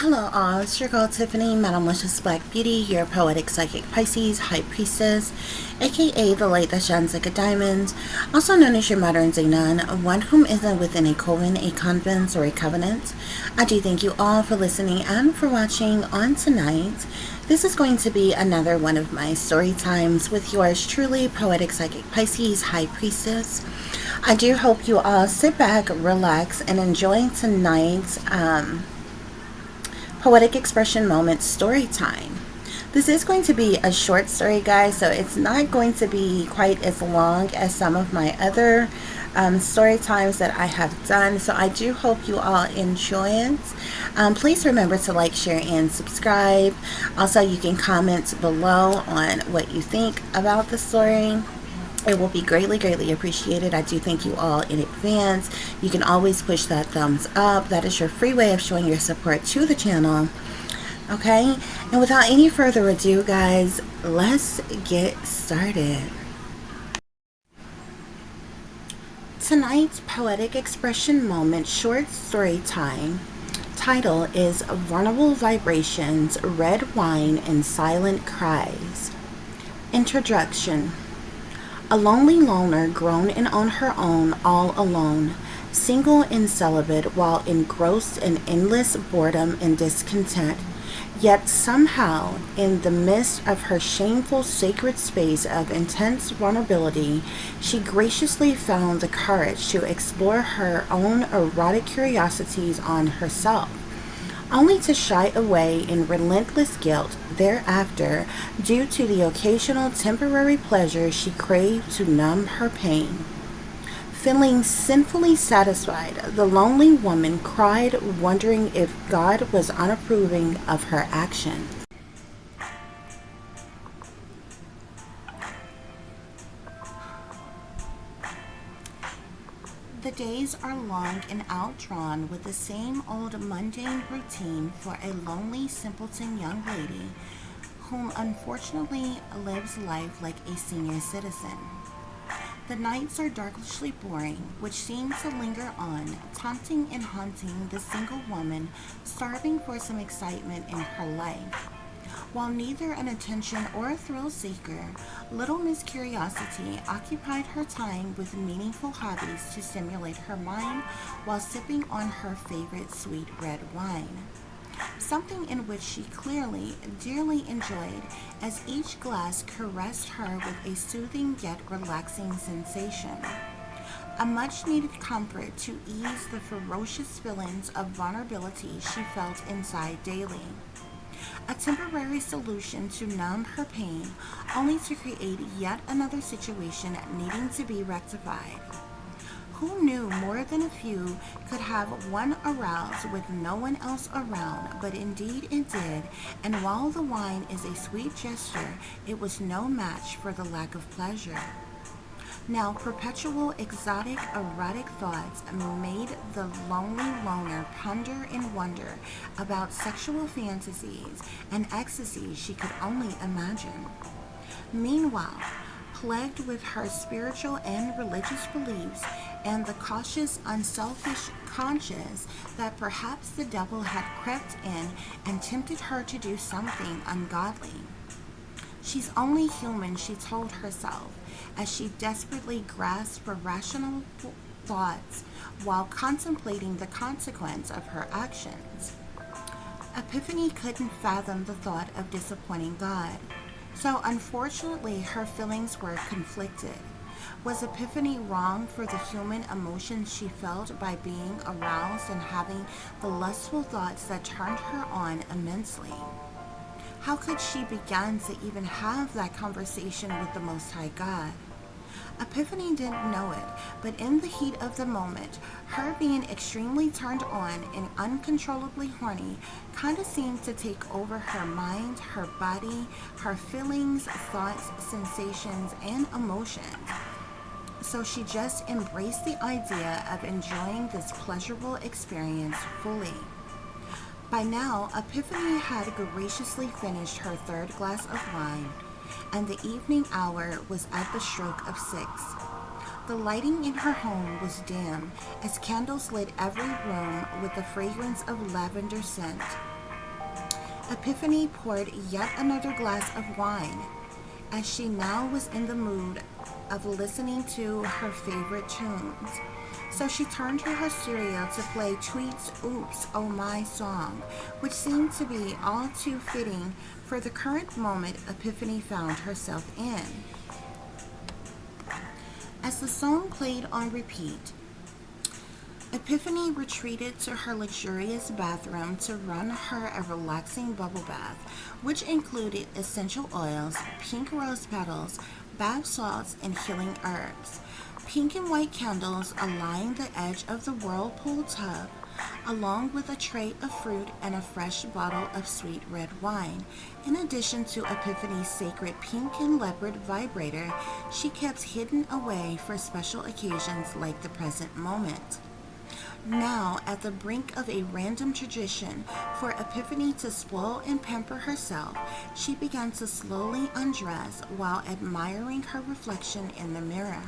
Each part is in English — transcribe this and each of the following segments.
Hello all, it's your girl Tiffany, Madam Luscious Black Beauty, your Poetic Psychic Pisces HighPriestess, aka the light that shines like a diamond, also known as your modern day nun, one whom isn't within a coven, a convent, or a covenant. I do thank you all for listening and for watching on tonight. This is going to be another one of my story times with yours truly, Poetic Psychic Pisces HighPriestess. I do hope you all sit back, relax, and enjoy tonight's Poetic Expression Moment story time. This is going to be a short story, guys, so it's not going to be quite as long as some of my other story times that I have done. So I do hope you all enjoy it. Please remember to like, share, and subscribe. Also, you can comment below on what you think about the story. It will be greatly appreciated. I do thank you all in advance. You can always push that thumbs up. That is your free way of showing your support to the channel. Okay? And without any further ado, guys, let's get started. Tonight's Poetic Expression Moment short story time title is Vulnerable Vibrations, Red Wine, and Silent Cries. Introduction. A lonely loner grown and on her own, all alone, single and celibate while engrossed in endless boredom and discontent. Yet somehow, in the midst of her shameful sacred space of intense vulnerability, she graciously found the courage to explore her own erotic curiosities on herself, only to shy away in relentless guilt thereafter due to the occasional temporary pleasure she craved to numb her pain. Feeling sinfully satisfied, the lonely woman cried, wondering if God was unapproving of her actions. The days are long and outdrawn with the same old mundane routine for a lonely simpleton young lady whom unfortunately lives life like a senior citizen. The nights are darkishly boring, which seem to linger on, taunting and haunting the single woman starving for some excitement in her life. While neither an attention or a thrill seeker, Little Miss Curiosity occupied her time with meaningful hobbies to stimulate her mind while sipping on her favorite sweet red wine. Something in which she clearly, dearly enjoyed, as each glass caressed her with a soothing yet relaxing sensation. A much-needed comfort to ease the ferocious feelings of vulnerability she felt inside daily. A temporary solution to numb her pain, only to create yet another situation needing to be rectified. Who knew more than a few could have one aroused with no one else around, but indeed it did, and while the wine is a sweet gesture, it was no match for the lack of pleasure. Now perpetual exotic erotic thoughts made the lonely loner ponder and wonder about sexual fantasies and ecstasies she could only imagine. Meanwhile, plagued with her spiritual and religious beliefs and the cautious, unselfish conscience that perhaps the devil had crept in and tempted her to do something ungodly. She's only human, she told herself, as she desperately grasped for rational thoughts while contemplating the consequence of her actions. Epiphany couldn't fathom the thought of disappointing God, so unfortunately her feelings were conflicted. Was Epiphany wrong for the human emotions she felt by being aroused and having the lustful thoughts that turned her on immensely? How could she begin to even have that conversation with the Most High God? Epiphany didn't know it, but in the heat of the moment, her being extremely turned on and uncontrollably horny kind of seemed to take over her mind, her body, her feelings, thoughts, sensations, and emotions. So she just embraced the idea of enjoying this pleasurable experience fully. By now, Epiphany had graciously finished her third glass of wine, and the evening hour was at the stroke of 6. The lighting in her home was dim, as candles lit every room with the fragrance of lavender scent. Epiphany poured yet another glass of wine, as she now was in the mood of listening to her favorite tunes. So she turned to her stereo to play Tweet's Oops, Oh My song, which seemed to be all too fitting for the current moment Epiphany found herself in. As the song played on repeat, Epiphany retreated to her luxurious bathroom to run her a relaxing bubble bath, which included essential oils, pink rose petals, bath salts, and healing herbs. Pink and white candles aligned the edge of the whirlpool tub, along with a tray of fruit and a fresh bottle of sweet red wine. In addition to Epiphany's sacred pink and leopard vibrator, she kept hidden away for special occasions like the present moment. Now, at the brink of a random tradition for Epiphany to spoil and pamper herself, she began to slowly undress while admiring her reflection in the mirror.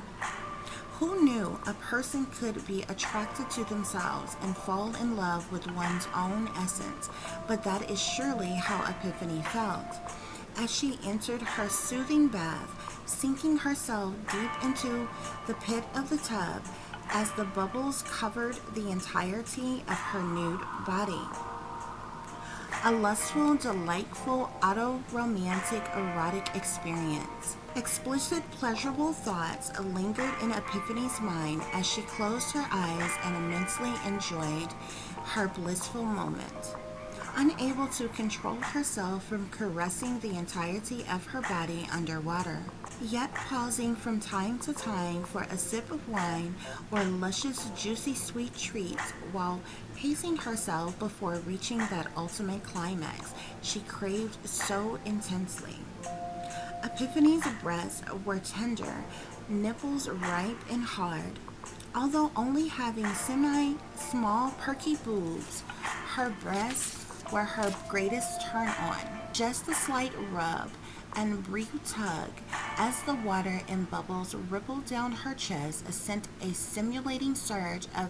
Who knew a person could be attracted to themselves and fall in love with one's own essence? But that is surely how Epiphany felt. As she entered her soothing bath, sinking herself deep into the pit of the tub, as the bubbles covered the entirety of her nude body. A lustful, delightful, auto-romantic, erotic experience. Explicit, pleasurable thoughts lingered in Epiphany's mind as she closed her eyes and immensely enjoyed her blissful moment. Unable to control herself from caressing the entirety of her body underwater, yet pausing from time to time for a sip of wine or luscious, juicy, sweet treats while pacing herself before reaching that ultimate climax she craved so intensely. Epiphany's breasts were tender, nipples ripe and hard. Although only having semi-small, perky boobs, her breasts were her greatest turn on. Just a slight rub and brief tug as the water and bubbles rippled down her chest sent a stimulating surge of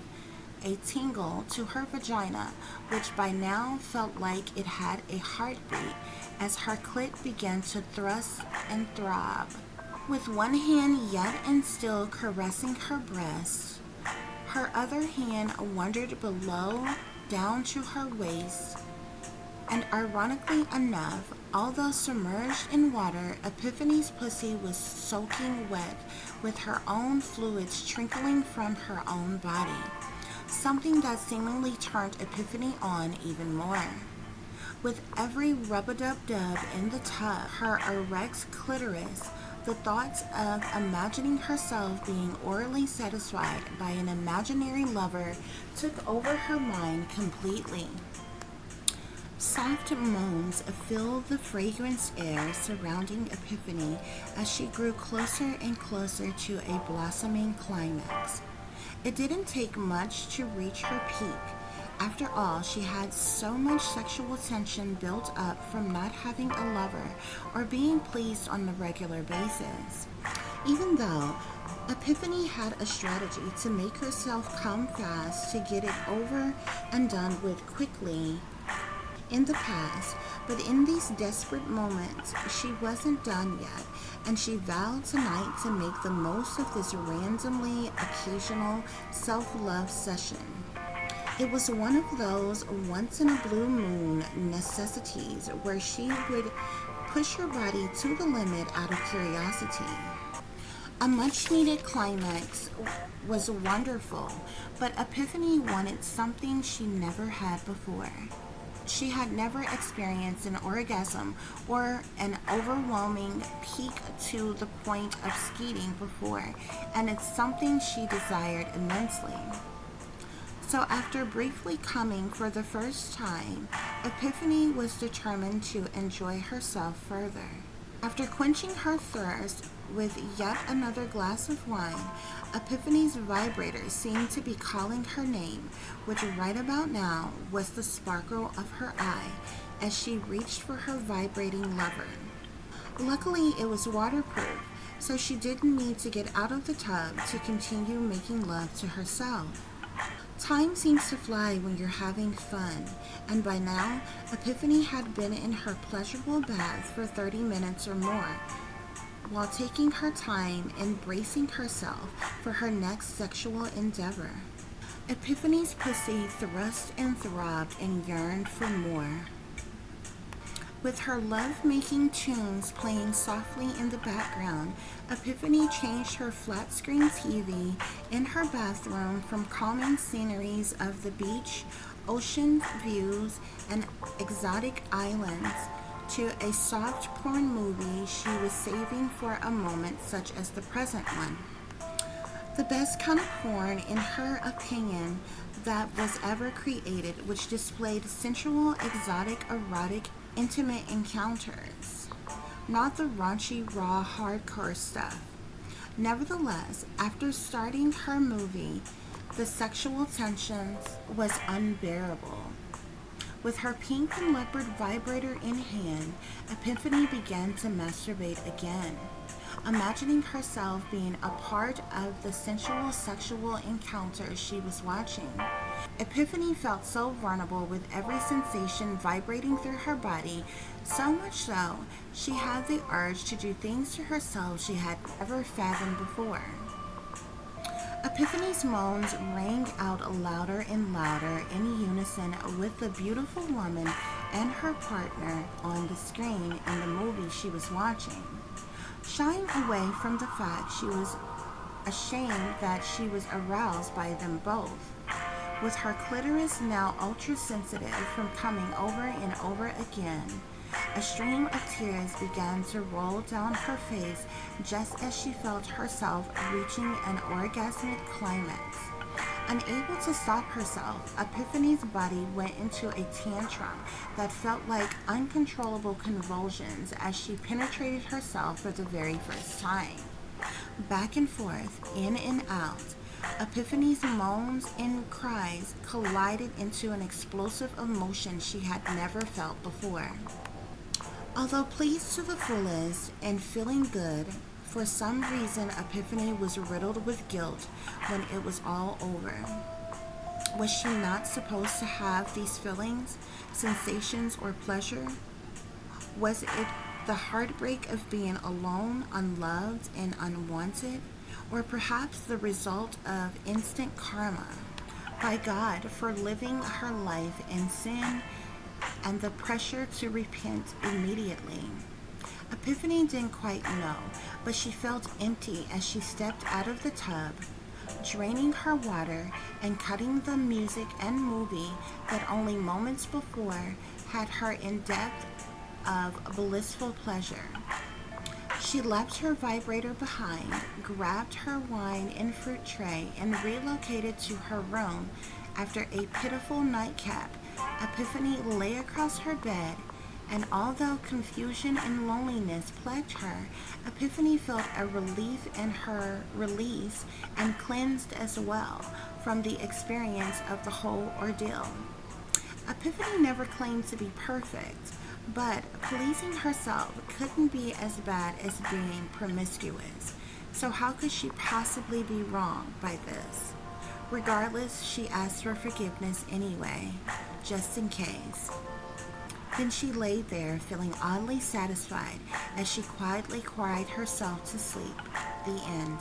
a tingle to her vagina, which by now felt like it had a heartbeat as her clit began to thrust and throb. With one hand yet and still caressing her breast, her other hand wandered below down to her waist, and ironically enough, although submerged in water, Epiphany's pussy was soaking wet with her own fluids trickling from her own body, something that seemingly turned Epiphany on even more. With every rub-a-dub-dub in the tub, her erect clitoris, the thoughts of imagining herself being orally satisfied by an imaginary lover took over her mind completely. Soft moans filled the fragrant air surrounding Epiphany as she grew closer and closer to a blossoming climax. It didn't take much to reach her peak. After all, she had so much sexual tension built up from not having a lover or being pleased on a regular basis. Even though Epiphany had a strategy to make herself come fast to get it over and done with quickly in the past, but in these desperate moments, she wasn't done yet, and she vowed tonight to make the most of this randomly occasional self-love session. It was one of those once-in-a-blue-moon necessities where she would push her body to the limit out of curiosity. A much-needed climax was wonderful, but Epiphany wanted something she never had before. She had never experienced an orgasm or an overwhelming peak to the point of skeeting before, and it's something she desired immensely. So after briefly coming for the first time, Epiphany was determined to enjoy herself further. After quenching her thirst with yet another glass of wine, Epiphany's vibrator seemed to be calling her name, which right about now was the sparkle of her eye as she reached for her vibrating lover. Luckily, it was waterproof, so she didn't need to get out of the tub to continue making love to herself. Time seems to fly when you're having fun, and by now, Epiphany had been in her pleasurable bath for 30 minutes or more, while taking her time and bracing herself for her next sexual endeavor. Epiphany's pussy thrust and throbbed and yearned for more. With her love-making tunes playing softly in the background, Epiphany changed her flat-screen TV in her bathroom from calming sceneries of the beach, ocean views, and exotic islands to a soft porn movie she was saving for a moment such as the present one. The best kind of porn, in her opinion, that was ever created, which displayed sensual, exotic, erotic, intimate encounters, not the raunchy, raw, hardcore stuff. Nevertheless, after starting her movie, the sexual tension was unbearable. With her pink and leopard vibrator in hand, Epiphany began to masturbate again, imagining herself being a part of the sensual sexual encounters she was watching. Epiphany felt so vulnerable with every sensation vibrating through her body, so much so she had the urge to do things to herself she had never fathomed before. Epiphany's moans rang out louder and louder in unison with the beautiful woman and her partner on the screen in the movie she was watching. Shying away from the fact she was ashamed that she was aroused by them both. With her clitoris now ultra-sensitive from coming over and over again, a stream of tears began to roll down her face just as she felt herself reaching an orgasmic climax. Unable to stop herself, Epiphany's body went into a tantrum that felt like uncontrollable convulsions as she penetrated herself for the very first time. Back and forth, in and out, Epiphany's moans and cries collided into an explosive emotion she had never felt before. Although pleased to the fullest and feeling good, for some reason Epiphany was riddled with guilt when it was all over. Was she not supposed to have these feelings, sensations, or pleasure? Was it the heartbreak of being alone, unloved, and unwanted? Or perhaps the result of instant karma by God for living her life in sin and the pressure to repent immediately? Epiphany didn't quite know, but she felt empty as she stepped out of the tub, draining her water and cutting the music and movie that only moments before had her in depth of blissful pleasure. She left her vibrator behind, grabbed her wine and fruit tray, and relocated to her room. After a pitiful nightcap, Epiphany lay across her bed, and although confusion and loneliness plagued her, Epiphany felt a relief in her release and cleansed as well from the experience of the whole ordeal. Epiphany never claimed to be perfect, but pleasing herself couldn't be as bad as being promiscuous. So how could she possibly be wrong by this? Regardless, she asked for forgiveness anyway, just in case. Then she lay there feeling oddly satisfied as she quietly cried herself to sleep. The end.